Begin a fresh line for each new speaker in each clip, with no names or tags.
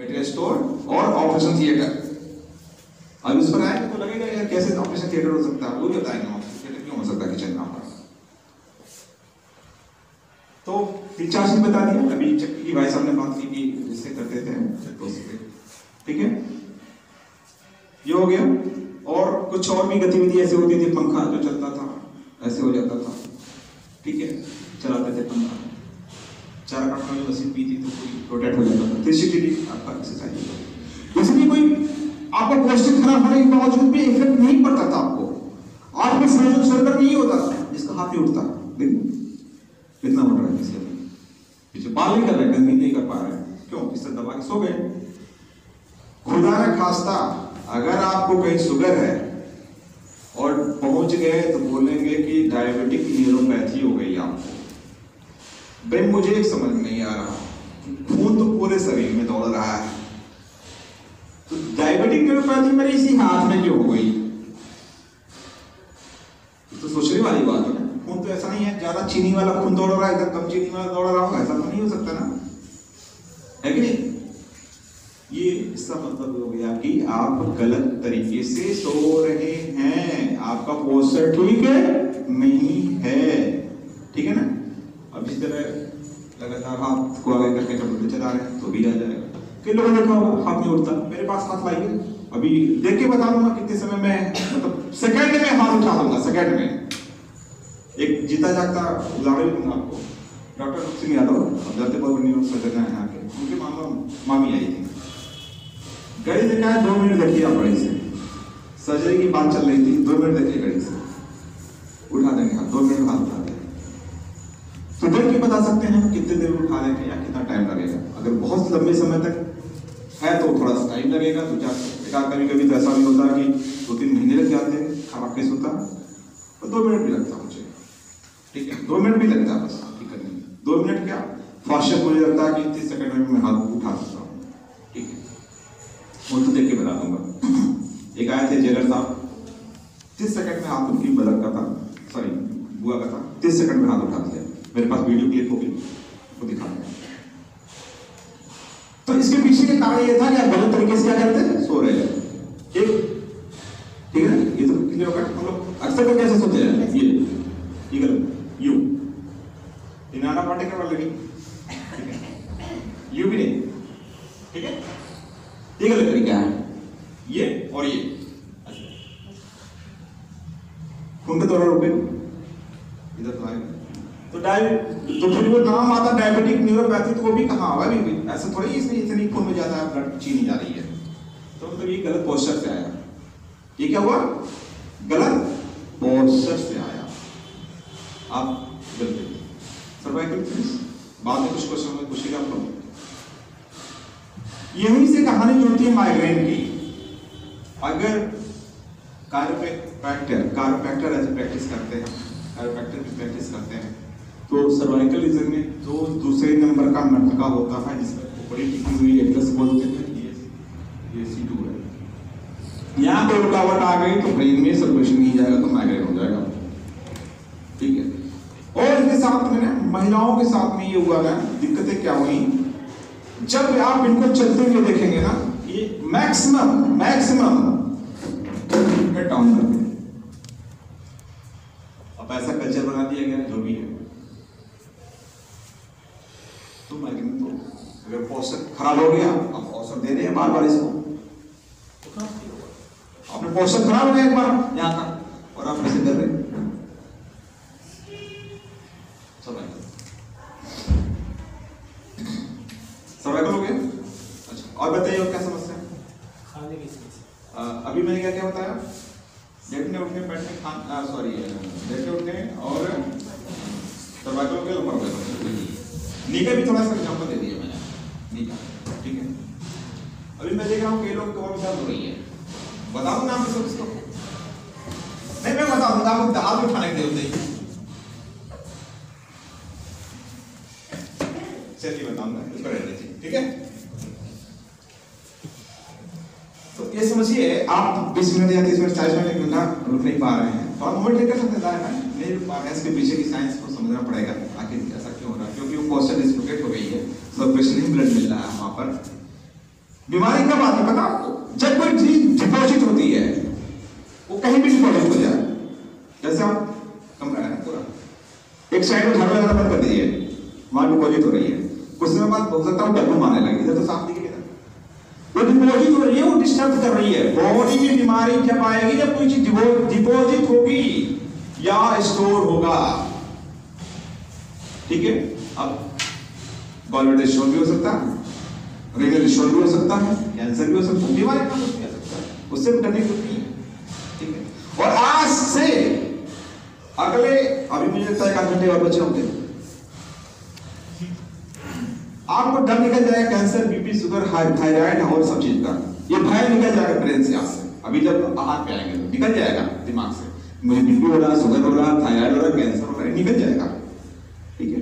Material store और operation theatre. अब इस पर आएंगे तो लगेगा यार कैसे ऑपरेशन थिएटर हो सकता है, वो भी बताएंगे ऑपरेशन थिएटर क्यों हो सकता है किचन का हमारा। तो 3-4 चीज बता दिया। अभी चक्की की भाई साहब ने बात की कि जिससे करते थे, ठीक है, ये हो गया। और कुछ और भी गतिविधि ऐसे होती थी, पंखा जो चलता था ऐसे हो जाता था, ठीक है, चलाते थे पंखा, चारा काटने वाली मशीन भी थी तो पूरी रोटेट हो जाता था। 360 डिग्री आपका एक्सरसाइज। इसलिए कोई आपका पोस्टर खराब होने के बावजूद भी इफेक्ट नहीं पड़ता था आपको। आज भी फ्रोजन शोल्डर नहीं होता था जिसका हाथ नहीं उठता, देखो कितना मोटा है, इसलिए पीछे बाल नहीं कर रहे, गंदी नहीं कर पा रहे, क्यों? इससे दबा के सो गए। खुदा न खास्ता अगर आपको कहीं शुगर है और पहुंच गए तो बोलेंगे कि डायबिटिक न्यूरोपैथी हो गई आपको। भाई मुझे एक समझ नहीं आ रहा, खून तो पूरे शरीर में दौड़ रहा है, तो डायबिटिक न्यूरोपैथी मेरे इसी हाथ में क्यों हो गई? तो सोचने वाली बात है ना। खून तो ऐसा नहीं है ज्यादा चीनी वाला खून दौड़ रहा है, इधर कम चीनी वाला दौड़ रहा होगा, ऐसा तो नहीं हो सकता ना, है कि नहीं? ये इसका मतलब हो गया कि आप गलत तरीके से सो रहे हैं, आपका पोस्चर ठीक है नहीं है, ठीक है ना? अब इस तरह लगातार हाथ को आगे करके जब चला रहे हैं तो भी आ जाएगा। कई लोगों ने देखा होगा हाथ नहीं उठता, मेरे पास हाथ लाइए, अभी देख के बता दूंगा कितने समय में, मतलब सेकंड में हाथ उठा दूंगा, सेकंड में। एक जीता जागता उदाहरण दूंगा आपको। डॉक्टर सिंह यादव सर्जन है यहाँ के, उनके मामी आई थी, घड़ी देखा है 2 मिनट देखिए आप घड़ी से, सर्जरी की बात चल रही थी, 2 मिनट देखिए घड़ी से, उठा देंगे हाथ, 2 मिनट हाथ उठा देंगे। तो देख के बता सकते हैं कितने देर में उठा देंगे या कितना टाइम लगेगा। अगर बहुत लंबे समय तक है तो थोड़ा सा टाइम लगेगा, कभी कभी तो ऐसा भी होता है कि 2-3 महीने लग जाते हैं, खराब केस होता है, तो 2 मिनट भी लगता है मुझे, ठीक है, 2 मिनट भी लगता है बस आपकी करने में। 2 मिनट क्या फास्ट मुझे लगता है कि 30 सेकंड में मैं हाथ उठा सकता हूँ, ठीक है, वो तो देख के बता दूंगा। एक आए थे जेलर साहब, 30 सेकंड में हाथ उनकी बदल का था, सॉरी बुआ का था, 30 सेकंड में हाथ उठा दिया, मेरे पास वीडियो क्लिप होगी वो दिखा दें। तो इसके पीछे का कारण ये था कि आप गलत तरीके से क्या करते हैं, सो रहे हैं, ठीक है ना? ये तो क्लियर होगा। हम लोग अक्सर तो कैसे सोते हैं, ये गलत, यू इनाना पार्टिकल वाले नहीं, ठीक है, यू भी नहीं, ठीक है, ये गलत तरीका है, ये और ये खून के दौरान रुके इधर तो आएगा, तो फिर वो नाम आता डायबिटिक न्यूरोपैथी, तो वो भी कहाँ होगा, भी ऐसा थोड़ी इसमें इतनी खून में ज्यादा ब्लड चीनी जा रही है, तो मतलब ये गलत पोस्चर से आया। ये क्या हुआ, गलत पोस्चर से आया। आप गलत सर्वाइकल फिनिश बाद में कुछ क्वेश्चन में पूछेगा आप लोग। यहीं से कहानी जुड़ती है माइग्रेन की। अगर कायरोप्रैक्टर ऐसे प्रैक्टिस करते हैं, कायरोप्रैक्टर की प्रैक्टिस करते हैं, तो सर्वाइकल रीजन में जो दूसरे नंबर का मटका होता है जिसमें बड़ी टिकी हुई एटलस बोलते हैं, ये C2 है। यहाँ पे रुकावट आ गई तो ब्रेन में सर्कुलेशन नहीं जाएगा तो माइग्रेन हो जाएगा, ठीक है। और इसके साथ में ना महिलाओं के साथ में ये हुआ ना, दिक्कतें क्या हुई, जब आप इनको चलते हुए देखेंगे ना, ये मैक्सिमम डाउन करते हैं। अब ऐसा कल्चर बना दिया गया जो भी है, तो माइग्रेन तो अगर पोस्चर खराब हो गया, आप पोस्चर दे रहे हैं बार-बार इसको, तो आपने पोस्चर खराब हो गया एक बार यहाँ का और आप ऐसे कर रहे हैं, सर्वाइकल हो गया। अच्छा, और बताइए और क्या समस्या है?
खाने की समस्या।
अभी मैंने क्या क्या बताया, लेटने उठने बैठने लेटने उठने और सर्वाइकल हो गया, ऊपर हो गया। नी का भी थोड़ा सा एग्जाम्पल दे दिया मैंने, नी का, ठीक है। अभी मैं देख रहा हूँ कई लोग कमर में दर्द हो रही है, बता दूं नाम इसको? नहीं, मैं बता दूंगा, आपको हाथ उठाने के लिए चलिए बताऊंगा, इसको रहने दीजिए, ठीक है। तो ये समझिए आप 20 मिनट या 30 मिनट 40 मिनट एक घंटा रुक नहीं पा रहे हैं, तो आप मोमेंट लेकर सकते हैं, नहीं रुक पा रहे हैं, इसके पीछे की साइंस को समझना पड़ेगा आखिर ऐसा क्यों हो रहा है, क्योंकि वो पोस्चर डिस्लोकेट हो गई है, सर्कुलेशन नहीं ब्लड मिल रहा है वहां पर, बीमारी कब आती है पता आपको? जब कोई चीज डिपॉजिट होती है, वो कहीं भी डिपॉजिट हो जाए। जैसे आप कमरा है पूरा, एक साइड में झाड़ू लगाना बंद कर दीजिए, वहां डिपॉजिट हो रही है, कुछ समय बाद हो सकता है डब्बू मारने लगे, इधर तो साफ दिखेगा। वो डिपॉजिट हो रही है, वो डिस्टर्ब कर रही है। बॉडी में बीमारी जब आएगी, जब कोई चीज डिपॉजिट होगी या स्टोर होगा, ठीक है। अब गॉलब्लैडर स्टोन भी हो सकता है, रीनल स्टोन भी हो सकता है, कैंसर भी हो सकता है, बीमारी का कुछ भी हो सकता है, उससे डरने की कुछ नहीं है, ठीक है। और आज से अगले, अभी मुझे लगता है 1 घंटे और बचे होंगे, आपको डर निकल जाएगा कैंसर, बीपी, शुगर, थायराइड और सब चीज का। ये भय निकल जाएगा ब्रेन से आज से। अभी जब आहार पे आएंगे तो निकल जाएगा दिमाग से, मुझे बीपी हो रहा, शुगर हो रहा, थायराइड हो रहा, कैंसर हो रहा, निकल जाएगा, ठीक है।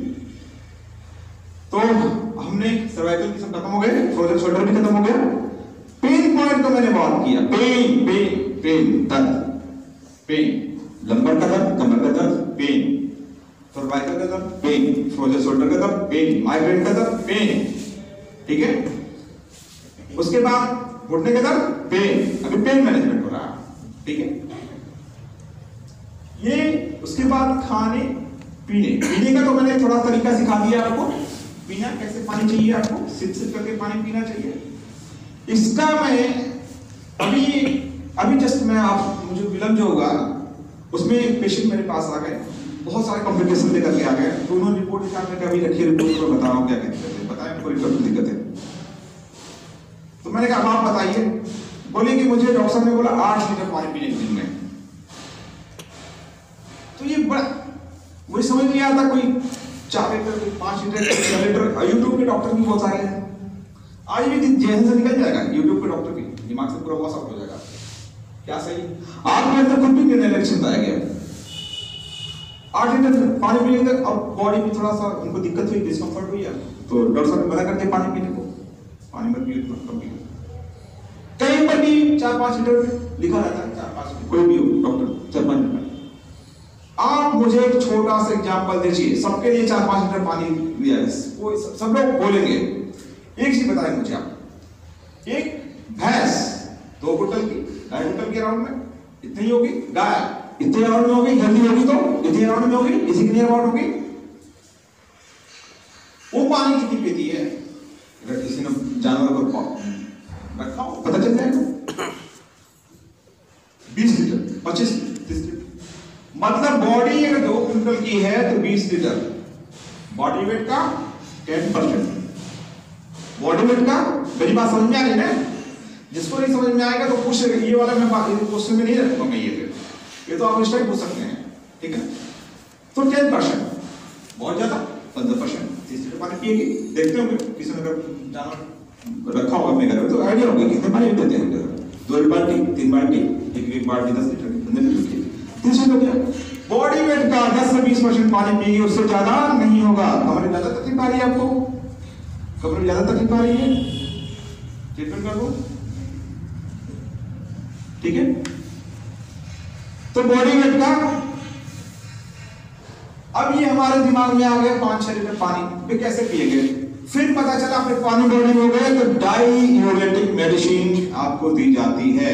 तो हमने सर्वाइकल की सब खत्म हो गए, फ्रोजन शोल्डर भी खत्म हो गया। पेन पॉइंट तो मैंने बात किया, पेन पेन पेन दर्द, पेन, लंबर का दर्द, कमर का दर्द, पेन, सर्वाइकल का दर्द, पेन, फ्रोजन शोल्डर का दर्द, पेन, माइग्रेन का दर्द, पेन, ठीक है। उसके बाद घुटने का दर्द, पेन, अभी पेन मैनेजमेंट हो रहा है, ठीक है। ये उसके बाद खाने पीने का तो मैंने थोड़ा तरीका सिखा दिया आपको, पीना कैसे, पानी चाहिए आपको, सिप सिप करके पानी पीना चाहिए। इसका मैं अभी जस्ट मैं आप मुझे विलम्ब जो होगा उसमें एक पेशेंट मेरे पास आ गए, बहुत सारे कॉम्प्लिकेशन लेकर के आ गए, तो उन्होंने रिपोर्ट लिखा, मैं कभी रखी रिपोर्ट में बता रहा हूँ क्या कहते हैं, बताएं कोई दिक्कत है। तो मैंने कहा आप बताइए, बोले कि मुझे डॉक्टर साहब ने बोला 8 लीटर पानी पीने दिन में। तो ये बड़ा मुझे समझ नहीं आता, कोई 4 लीटर, 5 लीटर, 6 लीटर, यूट्यूब के डॉक्टर भी बहुत सारे हैं, आज भी जहन से निकल जाएगा यूट्यूब के डॉक्टर भी, दिमाग से पूरा वॉश आउट हो जाएगा, क्या सही। आपके अंदर खुद भी निर्णय इलेक्शन आ गया, 8 लीटर पानी पीने के अब बॉडी में थोड़ा सा उनको दिक्कत हुई, डिस्कम्फर्ट हुई है, तो डॉक्टर साहब ने मना कर दिया पानी पीने को, पानी मत पियो, कम पियो। कहीं पर भी 4-5 लीटर लिखा रहता है, 4-5, कोई भी हो डॉक्टर 4-5 लीटर। आप मुझे एक छोटा सा एग्जांपल दीजिए, सबके लिए 4-5 लीटर पानी दिया है, सब लोग बोलेंगे। एक चीज बताएं मुझे आप, एक भैंस 2 कुंटल की, 2.5 कुंटल के अराउंड में इतनी होगी, गाय इतने अराउंड में होगी, हेल्दी होगी तो इतने अराउंड में होगी, इसी कितने अराउंड होगी। वो पानी कितनी पीती है, अगर किसी ने जानवर को रखा हो पता चल जाएगा, 20 लीटर, 25, 30 लीटर। मतलब बॉडी अगर 2 कुंटल की है तो 20 लीटर, बॉडी वेट का 10%, बॉडी वेट का। मेरी बात समझ में आ रही है ना? जिसको नहीं समझ में आएगा तो पूछ, ये वाला मैं क्वेश्चन में नहीं रखूंगा मैं, ये तो आप स्ट्राइक पूछ सकते हैं, ठीक है। तो 10%, बहुत ज्यादा 15%, 30 लीटर पानी पिएगी। देखते होंगे किसी ने अगर जानवर रखा होगा अपने घर में तो आइडिया होगा कितने पानी देते हैं, 2 बाल्टी, 3 बाल्टी, एक बाल्टी 10 लीटर की, 15 लीटर की, 30 लीटर हो गया। बॉडी वेट का 10 से 20% पानी पिएगी, उससे ज्यादा नहीं होगा। हमारे ज्यादा तकलीफ आ रही है आपको, कमर में ज्यादा तकलीफ आ रही है, ट्रीटमेंट कर दो, ठीक है। तो बॉडी वेट का अब ये हमारे दिमाग में आ गया 5-6 लीटर पानी वे कैसे पिएंगे। फिर पता चला अपने पानी बॉडी में हो गए तो डाययूरेटिक मेडिसिन आपको दी जाती है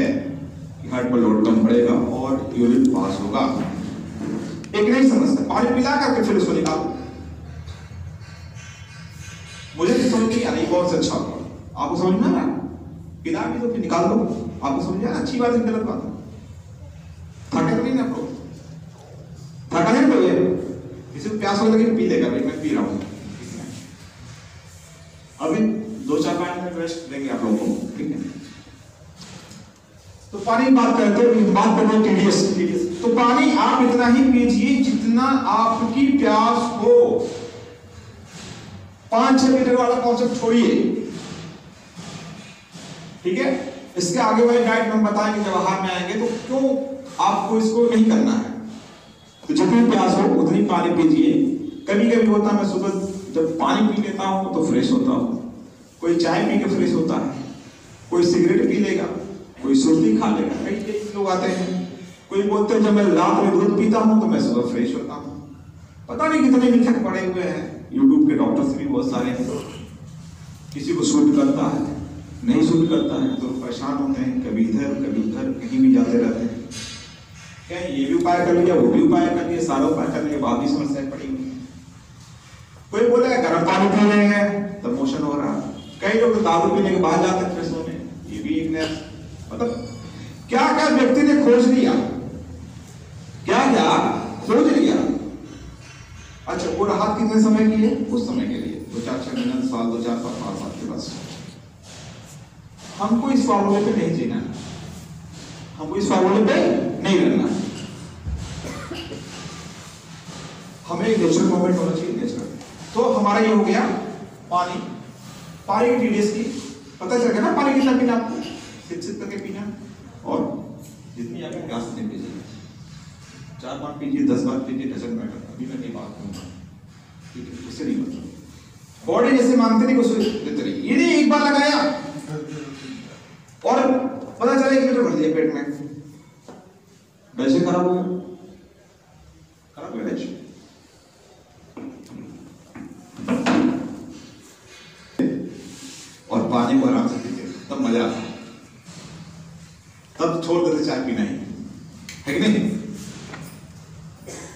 कि हार्ट पर लोड कम पड़ेगा और यूरिन पास होगा। एक नहीं समझता, पानी पिला करके फिर उसको निकालो। मुझे तो समझ नहीं आ रही कौन सा अच्छा होगा, आपको समझ में आ रहा है? पिला भी तो फिर निकाल दो, आपको समझ में आ रहा? अच्छी बात है गलत बात है? थका नहीं ना आपको, थका नहीं तो ये किसी को प्यास हो लगी पी लेगा, भाई मैं पी रहा हूँ। अभी 2-4 मिनट रेस्ट देंगे आप लोगों को, ठीक है। तो पानी बात करते हैं, बात करते हैं टीडीएस। तो पानी आप इतना ही पीजिए जितना आपकी प्यास हो। 5-6 लीटर वाला कॉन्सेप्ट छोड़िए, ठीक है। इसके आगे वाली डाइट में बताएंगे जब आहार में आएंगे तो क्यों आपको इसको नहीं करना है। तो जितनी प्यास हो उतनी पानी पीजिए। कभी कभी होता है मैं सुबह जब पानी पी लेता हूं तो फ्रेश होता हूं, कोई चाय पी के फ्रेश होता है, कोई सिगरेट पी लेगा, कोई सुर्ती खा लेगा, कई लोग आते हैं। कोई बोलते हैं जब मैं रात में दूध पीता हूं तो मैं सुबह फ्रेश होता हूं। पता नहीं कितने मिथक पड़े हुए हैं, यूट्यूब के डॉक्टर्स भी बहुत सारे हैं। किसी को सूट करता है, नहीं सूट करता है तो परेशान होते हैं, कभी इधर कभी उधर कहीं भी जाते रहते हैं। क्या ये भी उपाय कर लिया, वो भी उपाय कर लिया, सारा उपाय करने के बाद भी समस्याएं पड़ी हुई। कोई बोले गर्म पानी पी रहे हैं तब मोशन हो रहा, कई लोग दारू पीने के बाद जाते हैं सोने, ये भी एक नया मतलब क्या क्या व्यक्ति ने खोज लिया, क्या क्या खोज लिया। अच्छा वो राहत कितने समय की है? उस समय के लिए 2-4-6 महीने, साल, 2-4 साल, 5 साल के बस। हमको इस फार्मूले पे नहीं जीना, हमको इस फार्मूले पे नहीं रहना, हमें एक नेचुरल मोमेंट होना चाहिए, नेचुरल। तो हमारा ये हो गया पानी, पानी की टीडीएस की पता चल गया ना, पानी कितना पीना आपको, सिप करके पीना, और जितनी आपके प्यास नहीं पीजिए, 4 बार पीजिए, 10 बार पीजिए, डजंट मैटर। अभी मैं नहीं बात करूंगा, ठीक है, उससे नहीं मतलब बॉडी जैसे मांगते नहीं उससे देते रहिए। ये नहीं एक बार लगाया और पता चला 1 लीटर भर दिया पेट में, वैसे खराब हो गया, खराब हो गया। और पानी को आराम से पीते तब मजा आता, तब छोड़ देते चाय पीना ही, है कि नहीं?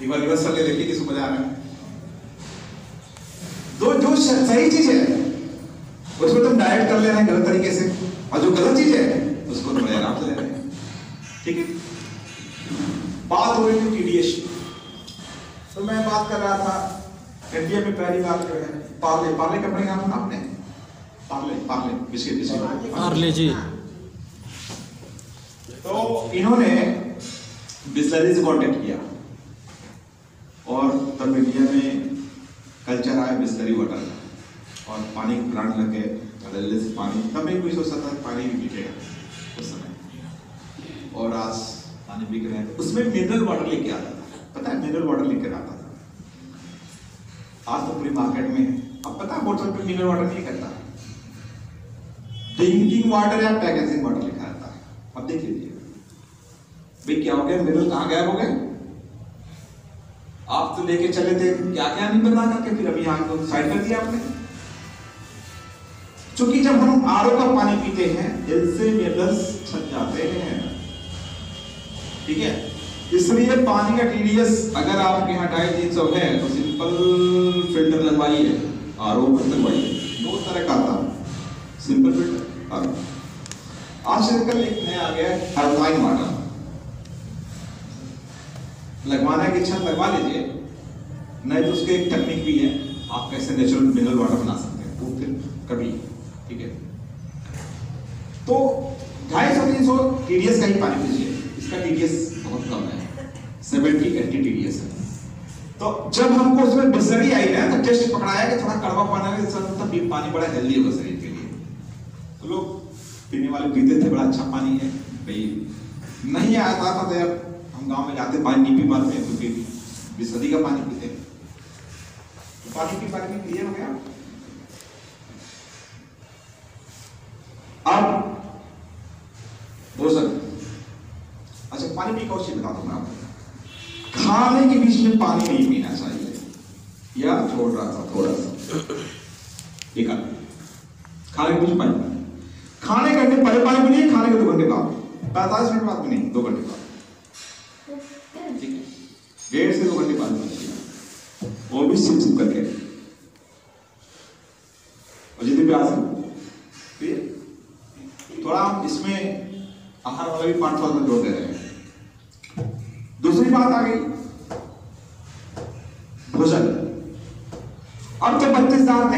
एक बार रिवर्स ले देखिए किसको मजा आ रहा है। जो सही चीज है उसमें तुम डाइट कर ले रहे हैं गलत तरीके से, और जो गलत चीज है उसको तुम बड़े आराम से ले रहे हैं, ठीक है। बात हो रही थी टीडीएस, तो मैं बात कर रहा था इंडिया में पहली बार जो है पार्ले, पार्ले कंपनी का नाम सुना आपने? पार्ले, पार्ले बिस्किट,
पार्ले जी।
तो इन्होंने बिस्लरी से कांटेक्ट किया और तब इंडिया में कल्चर आया बिस्लरी वाटर और पानी के प्लांट लगे, नल से पानी, तब भी कोई सोचता था पानी भी बिकेगा उस समय, और आज पानी बिक रहे हैं। उसमें मिनरल वाटर लेके आता था, पता है मिनरल वाटर लेकर आता था, आज तो पूरी मार्केट में है। अब पता है बोतल पे मिनरल वाटर नहीं करता, ड्रिंकिंग वाटर या पैकेजिंग वाटर लिखा रहता है। अब देख लीजिए भाई क्या हो गया, मिनरल कहाँ गायब हो गए? आप तो लेके चले थे क्या क्या नहीं बता करके, फिर अभी यहाँ को साइड कर दिया आपने। क्योंकि जब हम आरओ का पानी पीते हैं इससे मिनरल्स छट जाते हैं, ठीक है। इसलिए पानी का टीडीएस अगर आपके यहाँ 250-300 है तो सिंपल फिल्टर लगवाइए, आरओ मत लगवाइए, 2 तरह का आता, सिंपल फिल्टर आरओ। आज से कल एक नया आ गया अल्कालाइन वाटर, लगवाना की इच्छा लगवा लीजिए, नहीं तो उसके एक टेक्निक भी है, आप कैसे नेचुरल मिनरल वाटर बना सकते हैं, वो फिर कभी, ठीक है। तो 250-300 टीडीएस का ही पानी पीजिए, इसका टीडीएस बहुत कम है, 70-80 टीडीएस है। तो जब हमको उसमें बिस्लरी आई ना तो टेस्ट पकड़ाया कि थोड़ा कड़वा पानी है, तब पानी बड़ा हेल्दी होगा शरीर के लिए, तो लोग पीने वाले पीते थे, बड़ा अच्छा पानी है भाई। नहीं आता था तो यार हम गांव में जाते पानी नहीं पी पाते हैं क्योंकि बिस्लरी का पानी पीते हैं। तो पानी की बारे में क्लियर हो गया। अब भोजन, अच्छा पानी पी कौन सी बता दूं मैं आपको, खाने के बीच में पानी नहीं पीना चाहिए, या छोड़ रहा था थोड़ा सा, ठीक है। खाने के बीच में पानी, खाने घंटे पहले पानी पीजिए, खाने के 2 घंटे बाद, 45 मिनट बाद भी नहीं, 2 घंटे बाद, ठीक है। 1.5 से 2 घंटे बाद पीजिए, वो भी सिप करके, और जितनी प्यास है थोड़ा हम इसमें आहार वाला भी पार्ट में जोड़ दे रहे हैं। दूसरी बात आ गई भोजन, अब तो 32 दांत